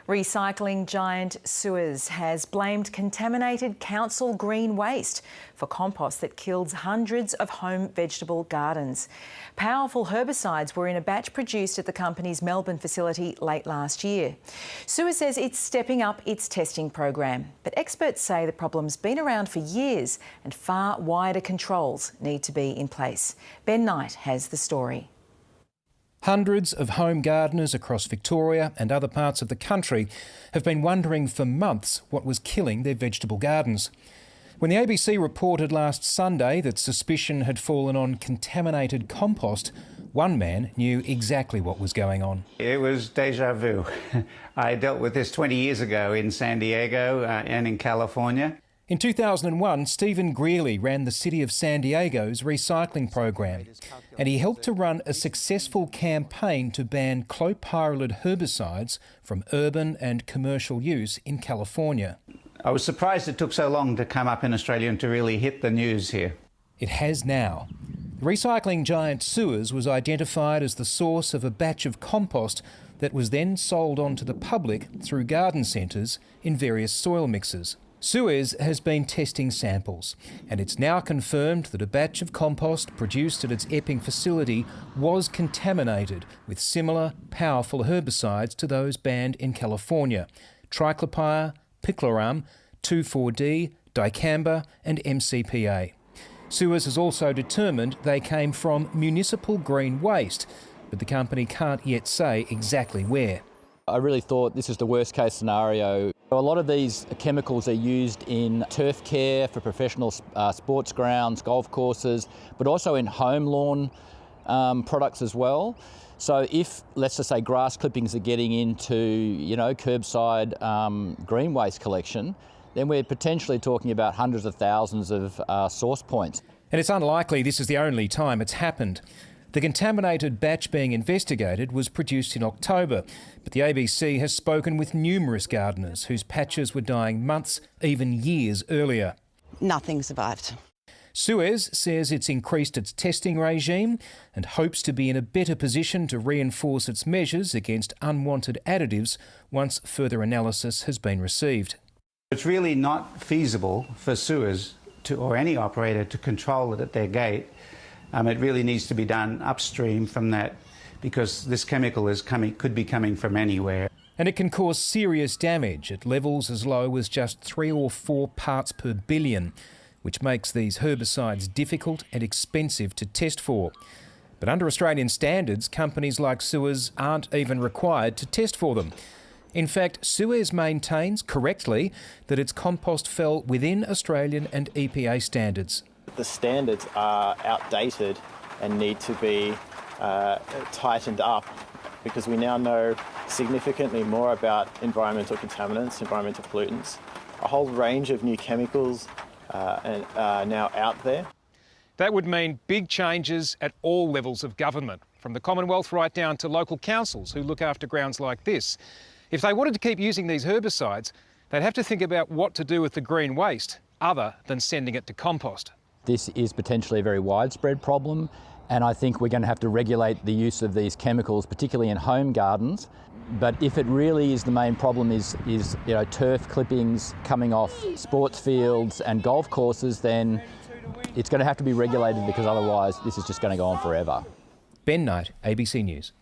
Recycling giant Suez has blamed contaminated council green waste for compost that kills hundreds of home vegetable gardens. Powerful herbicides were in a batch produced at the company's Melbourne facility late last year. Suez says it's stepping up its testing program, but experts say the problem's been around for years and far wider controls need to be in place. Ben Knight has the story. Hundreds of home gardeners across Victoria and other parts of the country have been wondering for months what was killing their vegetable gardens. When the ABC reported last Sunday that suspicion had fallen on contaminated compost, one man knew exactly what was going on. It was déjà vu. I dealt with this 20 years ago in San Diego and in California. In 2001, Stephen Greeley ran the City of San Diego's recycling program, and he helped to run a successful campaign to ban clopyralid herbicides from urban and commercial use in California. I was surprised it took so long to come up in Australia and to really hit the news here. It has now. The recycling giant Suez was identified as the source of a batch of compost that was then sold on to the public through garden centres in various soil mixes. Suez has been testing samples, and it's now confirmed that a batch of compost produced at its Epping facility was contaminated with similar powerful herbicides to those banned in California: triclopyr, picloram, 2,4-D, dicamba and MCPA. Suez has also determined they came from municipal green waste, but the company can't yet say exactly where. I really thought this is the worst case scenario. A lot of these chemicals are used in turf care for professional sports grounds, golf courses, but also in home lawn products as well. So if, let's just say, grass clippings are getting into, curbside green waste collection, then we're potentially talking about hundreds of thousands of source points. And it's unlikely this is the only time it's happened. The contaminated batch being investigated was produced in October, but the ABC has spoken with numerous gardeners whose patches were dying months, even years earlier. Nothing survived. Suez says it's increased its testing regime and hopes to be in a better position to reinforce its measures against unwanted additives once further analysis has been received. It's really not feasible for Suez or any operator to control it at their gate. It really needs to be done upstream from that, because this chemical could be coming from anywhere. And it can cause serious damage at levels as low as just 3 or 4 parts per billion, which makes these herbicides difficult and expensive to test for. But under Australian standards, companies like Suez aren't even required to test for them. In fact, Suez maintains correctly that its compost fell within Australian and EPA standards. The standards are outdated and need to be tightened up, because we now know significantly more about environmental contaminants, environmental pollutants. A whole range of new chemicals are now out there. That would mean big changes at all levels of government, from the Commonwealth right down to local councils who look after grounds like this. If they wanted to keep using these herbicides, they'd have to think about what to do with the green waste other than sending it to compost. This is potentially a very widespread problem, and I think we're going to have to regulate the use of these chemicals, particularly in home gardens. But if it really is the main problem is turf clippings coming off sports fields and golf courses, then it's going to have to be regulated, because otherwise this is just going to go on forever. Ben Knight, ABC News.